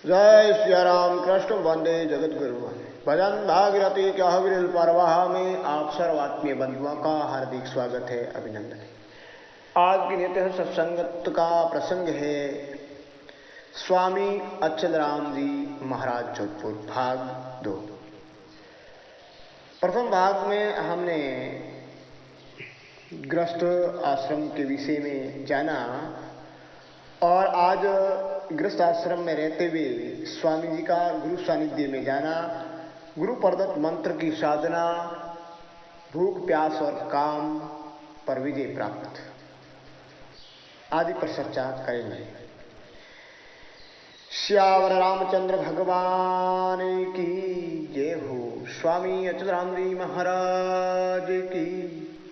जय सिया राम कृष्ण वंदे जगत गुरु। भजन भागीरथी क्या विरल परवाह में आप सर्वात्मीय बंधुओं का हार्दिक स्वागत है, अभिनंदन है। आज की नित्य सत्संगत का प्रसंग है स्वामी अचल राम जी महाराज जोधपुर, भाग 2। प्रथम भाग में हमने गृहस्थ आश्रम के विषय में जाना और आज गृहस्थ आश्रम में रहते हुए स्वामी जी का गुरु सानिध्य में जाना, गुरु प्रदत्त मंत्र की साधना, भूख प्यास और काम पर विजय प्राप्त आदि पर चर्चा करेंगे। श्यावर रामचंद्र भगवान की जय हो। स्वामी अचल राम जी महाराज की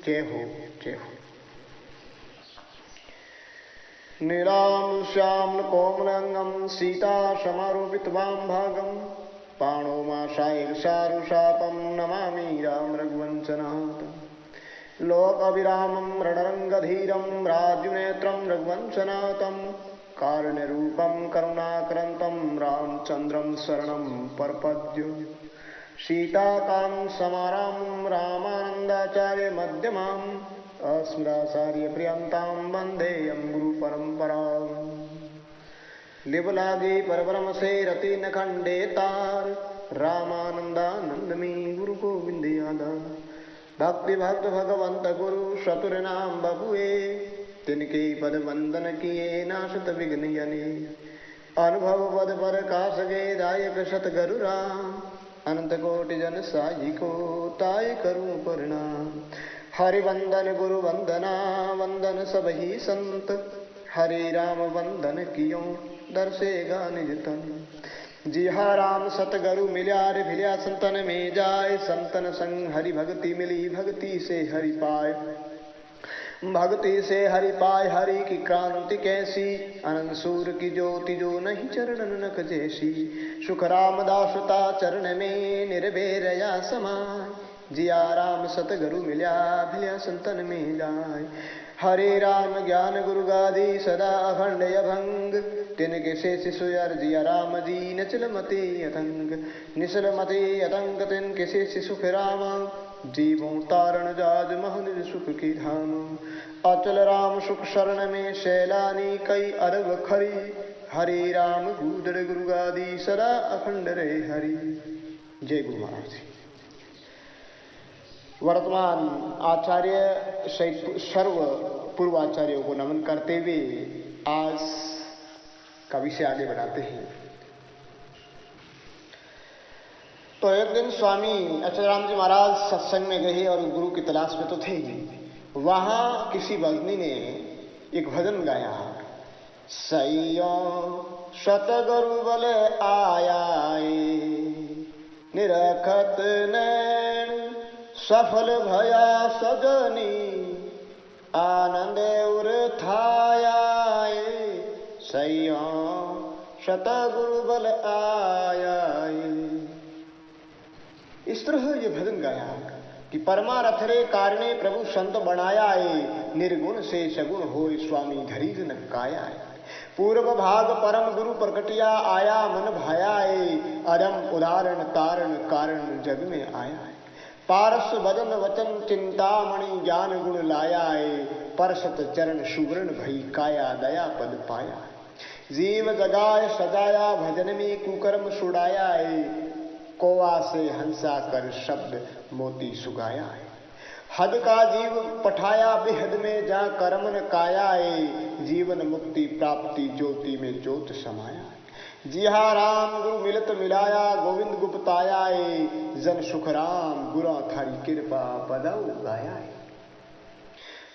जय हो, जय हो। नीलाम श्याम कोमलांगम सीता समारोपित वाम भागम पाणो माशायर शारुषापम नमामि राम रघुवंशनाथम लोकविरामं रणरंगधीरं राजुनेत्रं रघुवंशनाथम कारुण्यरूपं करुणाकरन्तं रामचंद्रं शरणं प्रपद्ये सीताकां समारामं रामानंदाचार्य मध्यमाम् अस्मदाचार्य प्रियंतां वंदेयं गुरु परंपराम्। लिबलागे परब्रह्म से रति न खंडे तार रामानंदानंद में गुरु गोविंद आधार। भक्ति भक्त भगवंत गुरु शतुर नाम बबुए तिनके पद वंदन किए नाशत विघ्न यने। अनुभव पद पर कासगे दायक शत गरु राम अनंत कोटि जन साई को ताय करूं प्रणाम। हरि वंदन गुरु वंदना वंदन सब ही संत हरि राम वंदन कियो दर्शेगा निज तन। जी हा राम सतगुरु मिल्या रे भिल्या संतन में जाय संतन संग हरि भक्ति मिली भक्ति से हरि पाए भक्ति से हरि पाए। हरि की क्रांति कैसी अनंत सूर की ज्योति जो नहीं चरण नक जैसी। सुख राम दासता चरण में निर्भय समाय जिया राम सतगुरु मिल्या भिल्या संतन में जाय। हरे राम ज्ञान गुरु गादी सदा अखंड अभंग तिनके से शिशु जिया राम जी नचल मते अतंग निचल मते अतंग तिनके से सुख राम जीवों तारण जाज महन सुख की धाम। अचल राम सुख शरण में शैलानी कई अरब खरी हरे राम गुदर गुरु गादी सदा अखंड रे हरि। जय गुरु महाराज। वर्तमान आचार्य सर्व पूर्व आचार्यों को नमन करते हुए आज का विषय आगे बढ़ाते हैं। तो एक दिन स्वामी अचल राम जी महाराज सत्संग में गए और गुरु की तलाश में तो थे ही। वहां किसी भजनी ने एक भजन गाया, सैयो सतगुरु बल आया निरखत नैन सफल भया सजनी आनंद उठाया सैया सतगुरु बल आया। इस तरह ये भजन गाया कि परमारथ रे कारणे प्रभु संत बनाया निर्गुण से सगुण हो स्वामी धरी न काया। पूर्व भाग परम गुरु प्रकटिया आया मन भाया अरम उदाहरण तारण कारण जग में आया। पारस भजन वचन चिंतामणि ज्ञान गुण लाया परसत चरण सुवर्ण भई काया दया पद पाया। जीव जगाय सजाया भजन में कुकर्म सुड़ाया कोवा से हंसा कर शब्द मोती सुगाया। हद का जीव पठाया बेहद में जा कर्मन काया जीवन मुक्ति प्राप्ति ज्योति में ज्योत समाया। जी हा राम गुरु मिलत मिलाया गोविंद गुप्ताया जन सुख राम गुरा थारी कृपा बदाऊ गाया।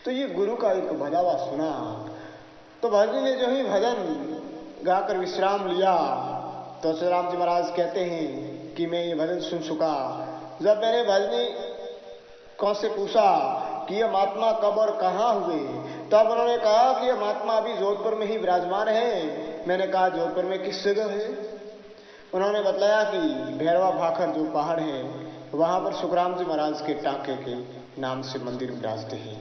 तो ये गुरु का एक भदावा सुना तो भजनी ने जो ही भजन गाकर विश्राम लिया तो अचल राम जी महाराज कहते हैं कि मैं ये भजन सुन चुका। जब मैंने भजनी कौन से पूछा कि ये महात्मा कब और कहाँ हुए, तब उन्होंने कहा कि ये महात्मा अभी जोधपुर में ही विराजमान है। मैंने कहा जोधपुर में किस जगह है? उन्होंने बताया कि भैरवा भाखर जो पहाड़ है वहां पर सुखराम जी महाराज के टाके के नाम से मंदिर विराजते हैं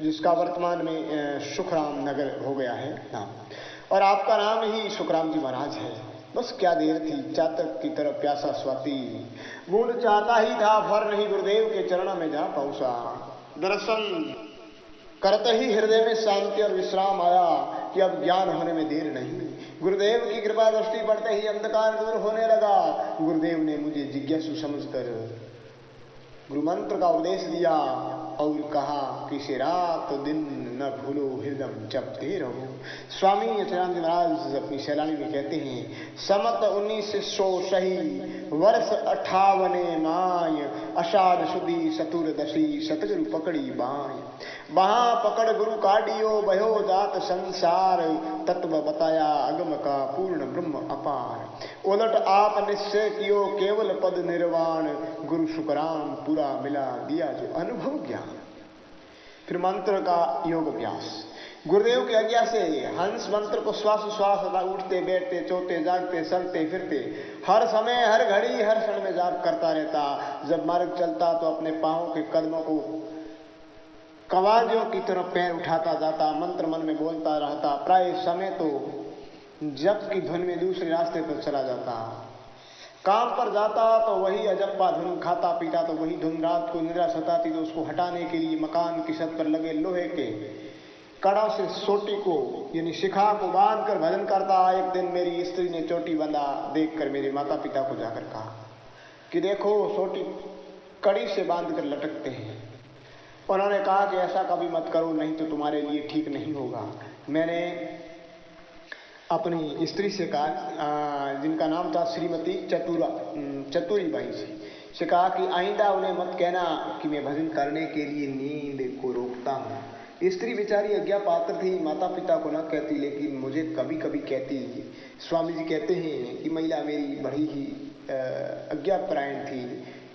जिसका वर्तमान में सुखराम नगर हो गया है नाम, और आपका नाम ही सुखराम जी महाराज है। बस क्या देर थी, चातक की तरफ प्यासा स्वाति, बूंद चाहता ही था फर नहीं गुरुदेव के चरणों में जा पहुंचा। दर्शन करते ही हृदय में शांति और विश्राम आया कि अब ज्ञान होने में देर नहीं। गुरुदेव की कृपा दृष्टि पड़ते ही अंधकार दूर होने लगा। गुरुदेव ने मुझे जिज्ञासु समझकर गुरु मंत्र का उपदेश दिया और कहा कि इसे रात दिन न भूलो, हृदय जपते रहो। स्वामी अचलानंद महाराज अपनी सैलानी में कहते हैं, समत 1900 सही वर्ष 58 माय, अषाढ़ सुदी चतुर्दशी सतगुरु पकड़ी बाय। वहां पकड़ गुरु काडियो भयो जात संसार, तत्व बताया अगम का पूर्ण ब्रह्म अपार। उलट आप निश्चय कियो केवल पद निर्वाण, गुरु सुखराम पूरा मिला दिया जो अनुभव ज्ञान। फिर मंत्र का योग अभ्यास। गुरुदेव की आज्ञा से हंस मंत्र को श्वास श्वास उठते बैठते चोते जागते चलते फिरते हर समय हर घड़ी हर क्षण में जाप करता रहता। जब मार्ग चलता तो अपने पांवों के कदमों को कवादियों की तरफ पैर उठाता जाता, मंत्र मन में बोलता रहता। प्राय समय तो जप की धुन में दूसरे रास्ते पर चला जाता। काम पर जाता तो वही अजप्पा धुन, खाता पीता तो वही धुन। रात को निद्रा सताती तो उसको हटाने के लिए मकान की छत पर लगे लोहे के कड़ों से सोटी को यानी शिखा को बांध कर भजन करता। एक दिन मेरी स्त्री ने चोटी बंधा देखकर मेरे माता पिता को जाकर कहा कि देखो सोटी कड़ी से बांध कर लटकते हैं। उन्होंने कहा कि ऐसा कभी मत करो, नहीं तो तुम्हारे लिए ठीक नहीं होगा। मैंने अपनी स्त्री से कहा, जिनका नाम था श्रीमती चतुरी बाई से कहा कि आइंदा उन्हें मत कहना कि मैं भजन करने के लिए नींद को रोकता हूँ। स्त्री बेचारी आज्ञा पात्र थी, माता पिता को न कहती लेकिन मुझे कभी कभी कहती। स्वामी जी कहते हैं कि महिला मेरी बड़ी ही आज्ञापरायण थी।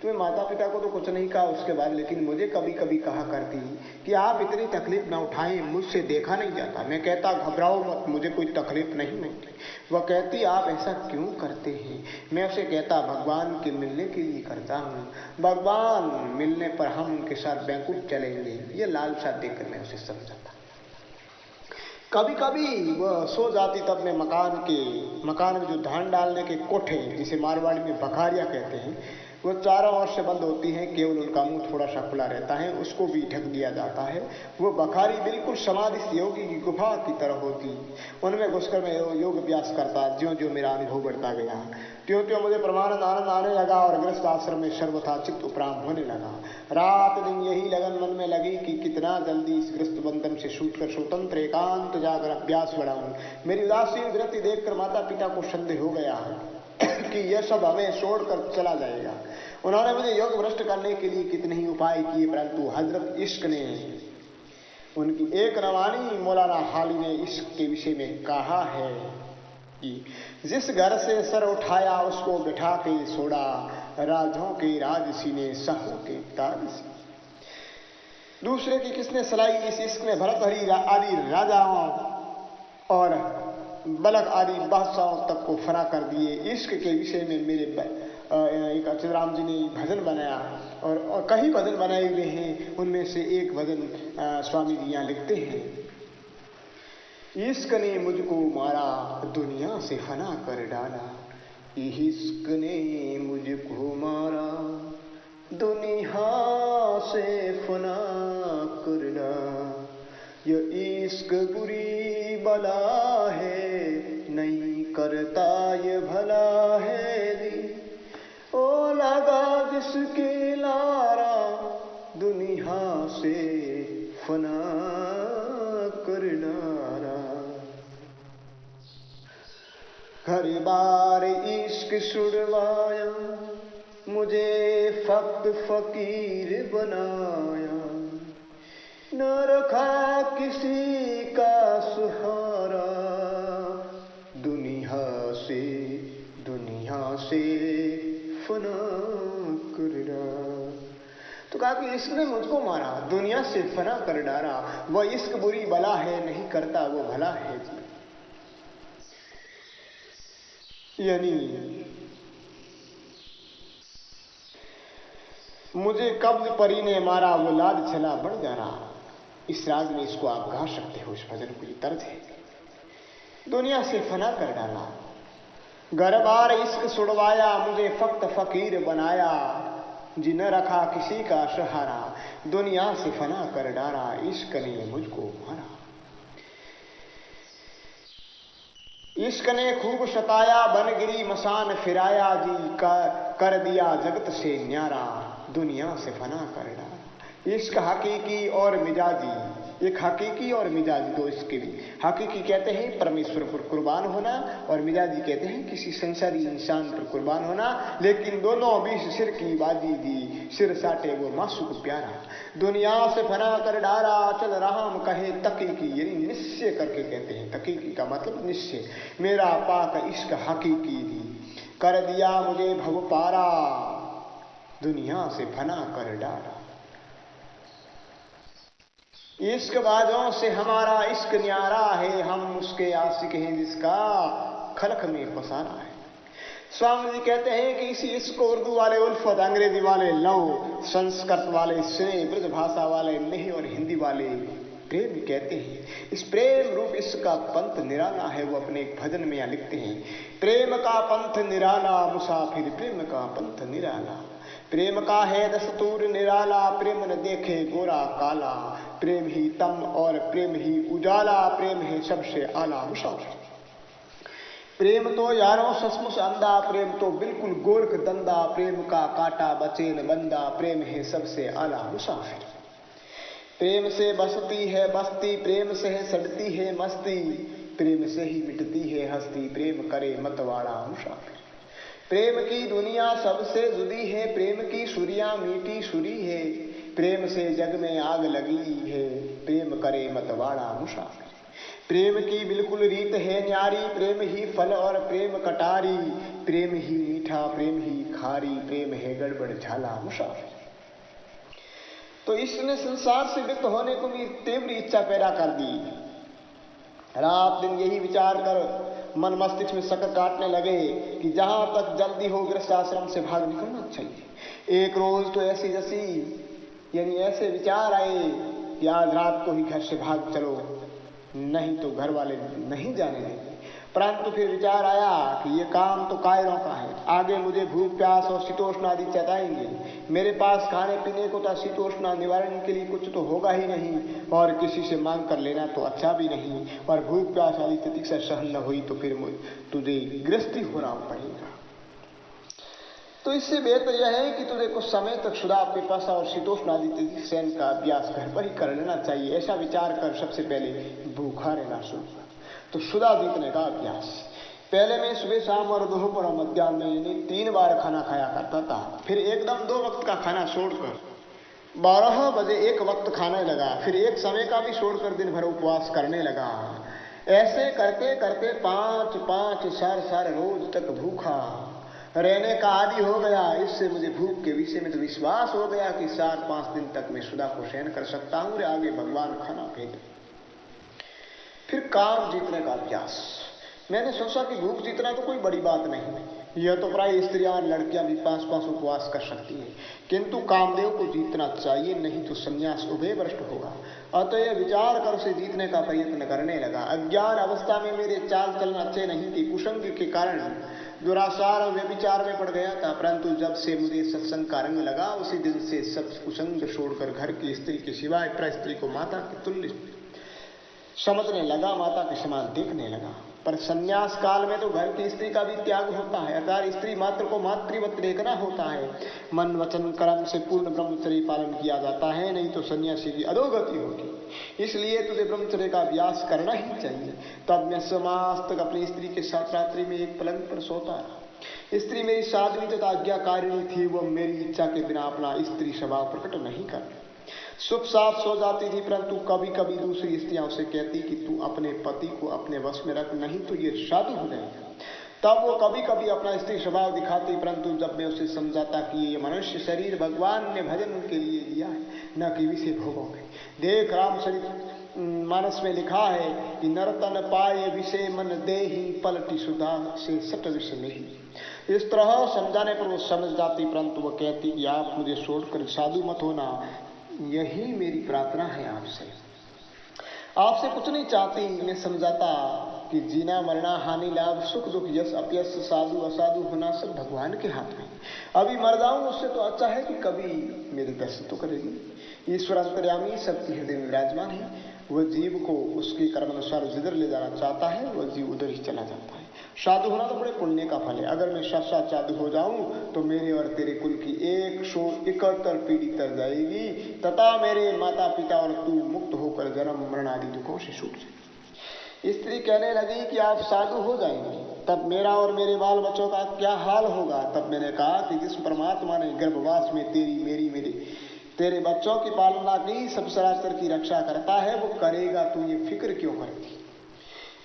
तुम्हें माता पिता को तो कुछ नहीं कहा उसके बाद, लेकिन मुझे कभी कभी कहा करती कि आप इतनी तकलीफ ना उठाएं, मुझसे देखा नहीं जाता। मैं कहता घबराओ मत, मुझे कोई तकलीफ नहीं होती। वह कहती आप ऐसा क्यों करते हैं। मैं उसे कहता भगवान के मिलने के लिए करता हूँ, भगवान मिलने पर हम उनके साथ बैंकुट चलेंगे। ये लालसा देकर मैं उसे समझाता। कभी कभी वह सो जाती तब मैं मकान में जो धान डालने के कोठे, जिसे मारवाड़ी में बखारिया कहते हैं, वो चारों ओर से बंद होती हैं, केवल उनका मुंह थोड़ा सा खुला रहता है, उसको भी ढक दिया जाता है। वो बखारी बिल्कुल समाधि योगी की गुफा की तरह होती। उनमें घुसकर मैं योग अभ्यास करता। ज्यों ज्यों मेरा अनुभव बढ़ता गया त्यों त्यों मुझे परमानंद आनंद आने लगा और गृहस्थ आश्रम में सर्वथा चित्त उपराम होने लगा। रात दिन यही लगन मन में लगी कि कितना जल्दी इस गृहस्थ बंधन से छूटकर स्वतंत्र एकांत जाकर अभ्यास बढ़ाऊं। मेरी उदासीन वृत्ति देखकर माता पिता को संदेह हो गया कि यह सब हमें छोड़कर चला जाएगा। उन्होंने मुझे योग भ्रष्ट करने के लिए कितने ही उपाय किए, परंतु हजरत इश्क ने उनकी एक रवानी मौलाना हाली ने इश्क के विषय में कहा है कि जिस घर से सर उठाया उसको बिठा के छोड़ा, राजों के राजसी ने साहों के ताजसी। दूसरे की किसने सलाई इस इश्क में भरतहरि आदि राजाओं और बलक आदि बादशाहों तक को फना कर दिए। इश्क के विषय में मेरे एक अचलराम जी ने भजन बनाया और कई भजन बनाए हुए हैं। उनमें से एक भजन स्वामी जी यहाँ लिखते हैं, इश्क ने मुझको मारा दुनिया से फना कर डाला, इश्क ने मुझको मारा दुनिया से फना कर डाला। ये इश्क बुरी बला है, नहीं करता ये भला है दी। ओ लगा जिसके लारा दुनिया से फना कर डाला। घर बार इश्क छुड़वाया, मुझे फक्त फकीर बनाया। न रखा किसी का सहारा, दुनिया से फना कर डाला। तो कहा कि इश्क ने मुझको मारा, दुनिया से फना कर डाला। वह इश्क बुरी बला है, नहीं करता वो भला है जी। यानी मुझे कब्ज परी ने मारा, वो लाद चला बढ़ जा रहा। इस राग में इसको आप गा सकते हो, इस भजन को ये तर्ज है। दुनिया से फना कर डाला, घर बार इश्क छुड़वाया, मुझे फक्त फकीर बनाया, जी न रखा किसी का सहारा, दुनिया से फना कर डाला, इश्क ने मुझको मारा। इश्क ने खूब सताया, बनगिरी मसान फिराया, जी कर दिया जगत से न्यारा, दुनिया से फना कर डाला। इश्क हकीकी और मिजाजी, एक हकीकी और मिजाजी दो इसके भी। हकीकी कहते हैं परमेश्वर पर कुर्बान होना, और मिजाजी कहते हैं किसी संसारी इंसान पर कुर्बान होना, लेकिन दोनों बीच सिर की बाजी दी, सिर साटे वो मासूक प्यारा, दुनिया से फना कर डाला, चल राम कहे तकीकी, यानी निश्चय करके कहते हैं, तकीकी का मतलब निश्चय, मेरा पाक इश्क हकीकी दी, कर दिया मुझे भव पारा, दुनिया से फना कर डाला। इश्क बाजों से हमारा इश्क न्यारा है, हम उसके आशिक हैं जिसका खलक में पसारा है। स्वामी जी कहते हैं कि इसी इश्क को उर्दू वाले उल्फत, अंग्रेजी वाले लव, संस्कृत वाले स्नेह, ब्रज भाषा वाले नेह और हिंदी वाले प्रेम कहते हैं। इस प्रेम रूप इश्क का पंथ निराला है, वो अपने एक भजन में यहाँ लिखते हैं, प्रेम का पंथ निराला, मुसाफिर प्रेम का पंथ निराला, प्रेम का है दस्तूर निराला, प्रेम न देखे गोरा काला, प्रेम ही तम और प्रेम ही उजाला, प्रेम है सबसे आला मुसाफिर। प्रेम तो यारों सचमुच अंधा, प्रेम तो बिल्कुल गोरख दंदा, प्रेम का काटा बचे न बंदा, प्रेम है सबसे आला मुसाफिर। प्रेम से बसती है बस्ती, प्रेम से है सड़ती है मस्ती, प्रेम से ही मिटती है हस्ती, प्रेम करे मतवाड़ा मुसाफिर। प्रेम की दुनिया सबसे जुदी है, प्रेम की सुरियां मीठी सुरी है, प्रेम से जग में आग लगी है, प्रेम करे मतवाड़ा मुसाफिर। प्रेम की बिल्कुल रीत है न्यारी, प्रेम ही फल और प्रेम कटारी, प्रेम ही मीठा प्रेम ही खारी, प्रेम है गड़बड़ झाला मुसाफिर। तो इसने संसार से वित्त होने को भी तीव्र इच्छा पैदा कर दी। रात दिन यही विचार कर मन मस्तिष्क में शक्कर काटने लगे कि जहां तक जल्दी हो गृहस्थ आश्रम से भाग निकलना चाहिए। एक रोज तो ऐसी जैसी यानी ऐसे विचार आए कि आज रात को ही घर से भाग चलो, नहीं तो घर वाले नहीं जाने देंगे। परंतु फिर विचार आया कि ये काम तो कायरों का है, आगे मुझे भूख प्यास और शीतोष्ण आदि चताएंगे, मेरे पास खाने पीने को तो शीतोष्ण निवारण के लिए कुछ तो होगा ही नहीं, और किसी से मांग कर लेना तो अच्छा भी नहीं, और भूख प्यास आदि तितिक्षा सहन न हुई तो फिर तुझे गृहस्थी होना पड़ेगा। तो इससे बेहतर यह है कि तुझे कुछ समय तक क्षुधा पिपासा और शीतोष्ण आदि सहन का अभ्यास घर पर ही कर लेना चाहिए। ऐसा विचार कर सबसे पहले भूखा रहना शुरू कर, तो क्षुधा जीतने का अभ्यास। पहले मैं सुबह शाम और दोपहर और मध्याह्न में 3 बार खाना खाया करता था, फिर एकदम 2 वक्त का खाना छोड़कर 12 बजे 1 वक्त खाने लगा, फिर एक समय का भी छोड़कर दिन भर उपवास करने लगा। ऐसे करते करते 5 साल रोज तक भूखा रहने का आदि हो गया। इससे मुझे भूख के विषय में तो विश्वास हो गया कि 4-5 दिन तक मैं क्षुधा को सहन कर सकता हूं, और आगे भगवान खाना भेजे। फिर काम जीतने का अभ्यास। मैंने सोचा कि भूख जीतना तो कोई बड़ी बात नहीं, यह तो प्राय स्त्रियां लड़कियां भी 5 उपवास कर सकती हैं, किंतु कामदेव को जीतना चाहिए, नहीं तो संन्यास उभय भ्रष्ट होगा। अतः यह विचार कर उसे जीतने का प्रयत्न करने लगा। अज्ञान अवस्था में मेरे चाल चलन अच्छे नहीं थे, कुसंग के कारण दुराचार और व्यभिचार में पड़ गया था, परंतु जब से मुझे सत्संग का रंग लगा उसी दिन से सब कुसंग छोड़कर घर की स्त्री के सिवाय प्र स्त्री को माता के तुल्य समझने लगा, माता के समान देखने लगा। पर संन्यास काल में तो घर की स्त्री का भी त्याग होता है, अर्थात स्त्री मात्र को मातृवत देखना होता है। मन वचन कर्म से पूर्ण ब्रह्मचर्य पालन किया जाता है, नहीं तो सन्यासी की अधोगति होगी। इसलिए तुझे ब्रह्मचर्य का अभ्यास करना ही चाहिए। तब मैं समाज तक अपनी स्त्री के साथ रात्रि में एक पलंग पर सोता रहा। स्त्री मेरी साध्वी तथा आज्ञाकारिणी थी, वो मेरी इच्छा के बिना अपना स्त्री स्वभाव प्रकट नहीं करती। सुख साथ सो जाती थी, परंतु कभी कभी दूसरी स्त्रियां उसे कहती कि तू अपने पति को अपने वश में रख, नहीं तो ये साधु हो जाएगा। तब वो कभी कभी अपना स्त्री स्वभाव दिखाती, परंतु जब मैं उसे समझाता कि ये मनुष्य शरीर भगवान ने भजन के लिए दिया है, न कि विषय भोगों में। देख रामचरित मानस में लिखा है कि नरतन पाए विषय मन देहि, पलटी सुधा से सट विषय नहीं। इस तरह समझाने पर वो समझ जाती, परंतु वो कहती कि आप मुझे छोड़कर साधु मत होना, यही मेरी प्रार्थना है आपसे। आपसे कुछ नहीं चाहती। मैं समझाता कि जीना मरना हानि लाभ सुख दुख यश अपयश साधु असाधु होना सब भगवान के हाथ में। अभी मर जाऊं उससे तो अच्छा है कि कभी मेरे दर्शन तो करेगी। ईश्वर अंतर्यामी सबके हृदय में विराजमान है। वह जीव को उसके कर्मानुसार जिधर ले जाना चाहता है वह जीव उधर ही चला जाता है। साधु होना तो बड़े पुण्य का फल है। अगर मैं साक्षात साधु हो जाऊं तो मेरे और तेरे कुल की 171 पीढ़ी तर जाएगी तथा मेरे माता पिता और तू मुक्त होकर जन्म मरण आदि दुखों से छूट जाए। स्त्री कहने लगी कि आप साधु हो जाएंगे तब मेरा और मेरे बाल बच्चों का क्या हाल होगा। तब मैंने कहा कि जिस परमात्मा ने गर्भवास में तेरी मेरी मेरे तेरे बच्चों की पालना की सब सरासर की रक्षा करता है वो करेगा, तू ये फिक्र क्यों करती।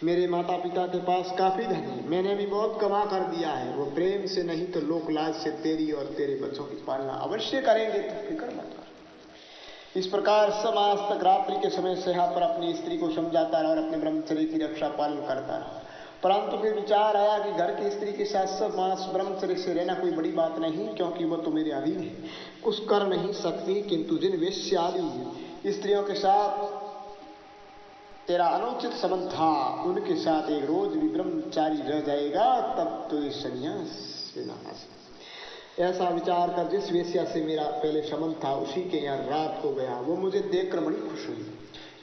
मेरे माता पिता के पास काफी धन है, मैंने भी बहुत कमा कर दिया है, वो प्रेम से नहीं तो लोक लाज से तेरी और तेरे बच्चों की पालना अवश्य करेंगे, तो फिक्र मत कर। इस प्रकार समाज तक रात्रि के समय सेहा पर अपनी स्त्री को समझाता रहा और अपने ब्रह्मचर्य की रक्षा पालन करता रहा। परंतु फिर विचार आया कि घर की स्त्री के साथ सब मास ब्रह्मचर्य से रहना कोई बड़ी बात नहीं, क्योंकि वह तो मेरे अधीन है, कुछ कर नहीं सकती। किंतु जिन वेश्यादि स्त्रियों के साथ तेरा अनुचित संबंध था उनके साथ एक रोज भी ब्रह्मचारी रह जाएगा तब तो ये संन्यास लेना आ सकता। ऐसा विचार कर जिस वेश्या से मेरा पहले संबंध था उसी के यहाँ रात को गया। वो मुझे देखकर बड़ी खुश हुई।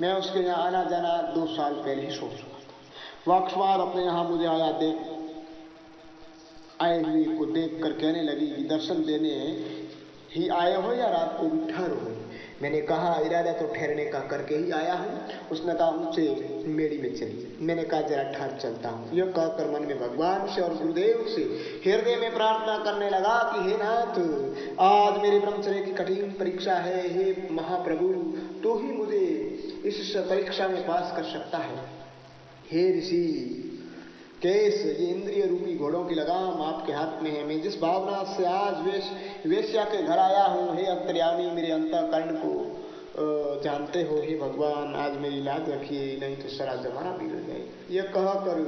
मैं उसके यहाँ आना जाना 2 साल पहले ही सोच चुका था। वह अकस्मात अपने यहाँ मुझे आए हुए को देख कर कहने लगी कि दर्शन देने ही आए हो या रात को भी ठहरो हो। मैंने कहा इरादा तो ठहरने का करके ही आया हूँ। उसने कहा मुझे मेड़ी में चलिए। मैंने कहा जरा ठहर चलता हूँ। यह कहकर मन में भगवान से और गुरुदेव से हृदय में प्रार्थना करने लगा कि हे नाथ, आज मेरे ब्रह्मचर्य की कठिन परीक्षा है। हे महाप्रभु, तो ही मुझे इस परीक्षा में पास कर सकता है। हे ऋषि केस, ये इंद्रिय रूपी घोड़ों की लगाम आपके हाथ में है। मैं जिस भावना से आज वेश्या के घर आया हूँ, हे अंतर्यामी मेरे अंतःकरण को जानते हो। हे भगवान, आज मेरी लाज रखिए, नहीं तो सारा जमाना बिगड़ जाए। यह कहकर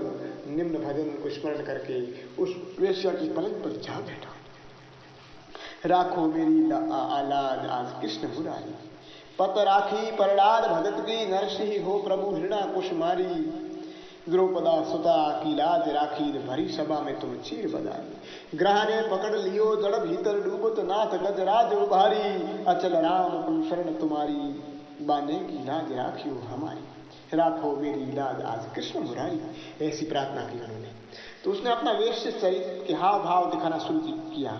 निम्न भजन को स्मरण करके उस वेश्या की पलंग पर जा बैठा। राखो मेरी लाज आज कृष्ण मुरारी, पत राखी प्रहलाद भगत की, नरसिंह हो प्रभु हृणा कुशमारी। द्रौपदा सुता की लाज राखी, भरी सभा में तुम चीर बजाई। ग्रह ने पकड़ लियो जड़ भीतर डूबत, नाथ गजराज उभारी। अचल राम तुम शरण तुम्हारी, बाने की लाज राखियो हमारी। राखो मेरी लाज आज कृष्ण मुरारी। ऐसी प्रार्थना की उन्होंने। तो उसने अपना वेश्य चरित्र के हाव भाव दिखाना शुरू किया।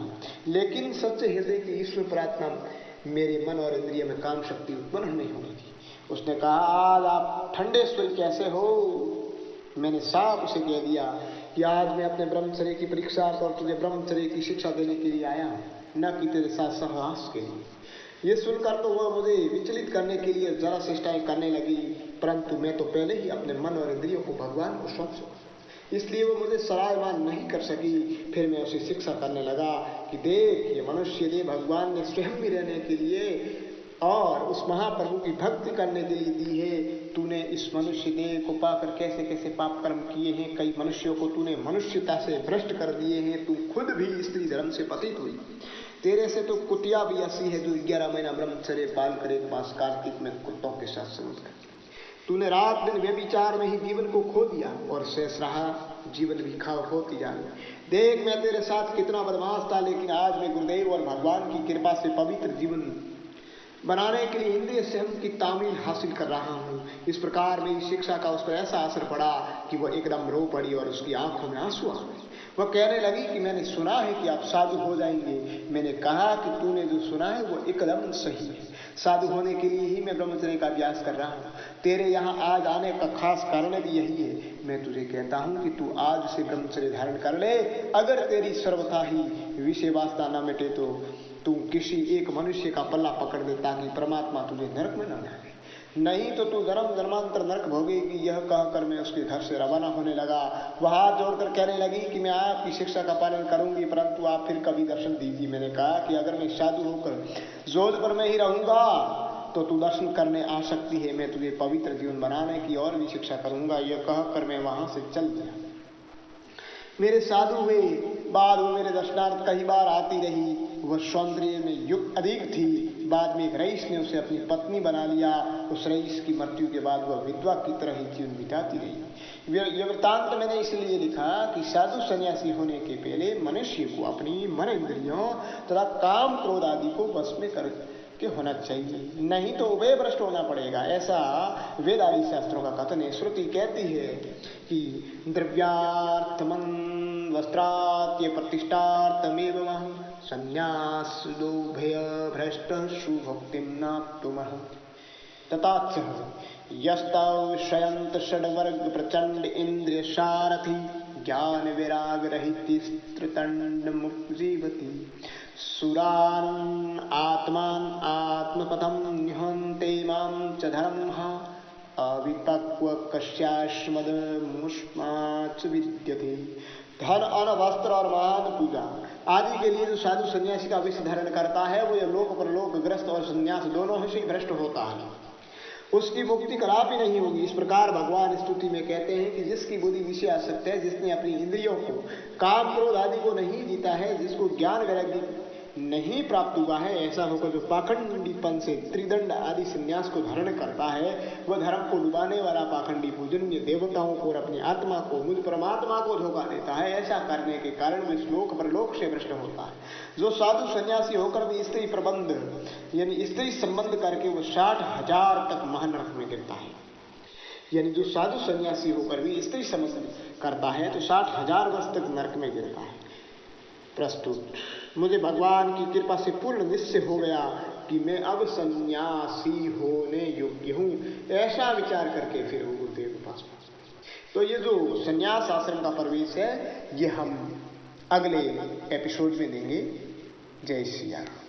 लेकिन सच्चे हृदय की ईश्वर प्रार्थना मेरे मन और इंद्रिय में काम शक्ति उत्पन्न नहीं होनी थी। उसने कहा आज आप ठंडे स्वर कैसे हो। मैंने साफ उसे कह दिया कि आज मैं अपने ब्रह्मचर्य की परीक्षा और तुझे ब्रह्मचर्य की शिक्षा देने के लिए आया हूँ, न कि तेरे साथ सहवास के लिए। ये सुनकर तो वह मुझे विचलित करने के लिए जरा चेष्टाएं करने लगी, परंतु मैं तो पहले ही अपने मन और इंद्रियों को भगवान को सौंप चुका, इसलिए वो मुझे सरायमान नहीं कर सकी। फिर मैं उसे शिक्षा करने लगा कि देख, ये मनुष्य देह भगवान ने स्वयं भी रहने के लिए और उस महाप्रभु की भक्ति करने के लिए दी है। तूने इस मनुष्य देह को पाकर कैसे कैसे पाप कर्म किए हैं। कई मनुष्यों को तूने मनुष्यता से भ्रष्ट कर दिए हैं। तू खुद भी स्त्री धर्म से पतित हुई। तेरे से तो कुतिया भी ऐसी है जो 11 महीना ब्रह्मचर्य पाल कर एक मास कार्तिक में कुत्तों के साथ संबंध करती। तूने रात दिन व्यभिचार में ही जीवन को खो दिया और शेष रहा जीवन भी खोती जा रही। देख, मैं तेरे साथ कितना बदमाश था, लेकिन आज मैं गुरुदेव और भगवान की कृपा से पवित्र जीवन बनाने के लिए इंद्रिय संयम की तामील हासिल कर रहा हूँ। इस प्रकार मेरी शिक्षा का उस पर ऐसा असर पड़ा कि वह एकदम रो पड़ी और उसकी आंखों में आंसू आ गए। वह कहने लगी कि मैंने सुना है कि आप साधु हो जाएंगे। मैंने कहा कि तूने जो सुना है वो एकदम सही है। साधु होने के लिए ही मैं ब्रह्मचर्य का अभ्यास कर रहा हूँ। तेरे यहाँ आज आने का खास कारण भी यही है। मैं तुझे कहता हूँ कि तू आज से ब्रह्मचर्य धारण कर ले। अगर तेरी सर्वथा ही विषय वासना न मिटे तो तू किसी एक मनुष्य का पल्ला पकड़ दे ताकि परमात्मा तुझे नरक में न डाले, नहीं तो तू जन्म जन्मांतर नरक भोगेगी। यह कहकर मैं उसके घर से रवाना होने लगा। वह हाथ जोड़कर कहने लगी कि मैं आपकी शिक्षा का पालन करूंगी, परंतु आप फिर कभी दर्शन दीजिए। मैंने कहा कि अगर मैं साधु होकर जोधपुर में ही रहूंगा तो तू दर्शन करने आ सकती है। मैं तुझे पवित्र जीवन बनाने की और भी शिक्षा करूंगा। यह कहकर मैं वहां से चल दिया। मेरे साधु हुए बाद वो मेरे दर्शनार्थ कई बार आती रही। वह सौंदर्य में युक्त अधिक थी। बाद में एक रईस ने उसे अपनी पत्नी बना लिया। उस रईस की मृत्यु के बाद वह विधवा की तरह ही जीवन बिताती रही। यह वृत्तांत मैंने इसलिए लिखा कि साधु सन्यासी होने के पहले मनुष्य को अपनी मन इंद्रियों तथा काम क्रोध आदि को वश में कर के होना चाहिए, नहीं तो उभय भ्रष्ट होना पड़ेगा। ऐसा वेद आदि शास्त्रों का कथन है। श्रुति कहती है कि द्रव्यार्थमं वस्त्रात्य प्रतिष्ठार्थमेव संन्यासोभय भ्रष्ट सुभक्तिं नाप्तुमर्हति। तथाच यस्तौ शयंत षड्वर्ग प्रचंड इंद्रिय सारथि ज्ञान विराग रहित मुक्जीवति सुरान् आत्मान आत्मपथं निहन्ते मां च धर्मः अवितक्व कस्यास्मद मुष्माच विद्यते। धन अन्न वस्त्र और मान पूजा आदि के लिए जो साधु सन्यासी का विषय धारण करता है वो यह लोक परलोक ग्रस्त और संन्यास दोनों से भ्रष्ट होता है, उसकी मुक्ति कदापि नहीं होगी। इस प्रकार भगवान स्तुति में कहते हैं कि जिसकी बुद्धि विषय आसक्त है, जिसने अपनी इंद्रियों को काम क्रोध आदि को नहीं जीता है, जिसको ज्ञान वैराग्य नहीं प्राप्त हुआ है, ऐसा होकर जो पाखंडीपन से त्रिदंड आदि संन्यास को धारण करता है, वह धर्म को डुबाने वाला पाखंडी पूजनीय देवताओं को और अपनी आत्मा को मुझ परमात्मा को धोखा देता है। ऐसा करने के कारण वह श्लोक परलोक से भ्रष्ट होता है। जो साधु सन्यासी होकर भी स्त्री प्रबंध यानी स्त्री संबंध करके वो 60,000 तक महानरक में गिरता है। यानी जो साधु सन्यासी होकर भी स्त्री संबंध करता है तो 60,000 वर्ष तक नरक में गिरता है। प्रस्तुत मुझे भगवान की कृपा से पूर्ण निश्चय हो गया कि मैं अब सन्यासी होने योग्य हूँ, ऐसा विचार करके फिर वो गुरुदेव के पास पहुंचे। तो ये जो सन्यास आश्रम का प्रवेश है ये हम अगले एपिसोड में देंगे। जय श्री राम।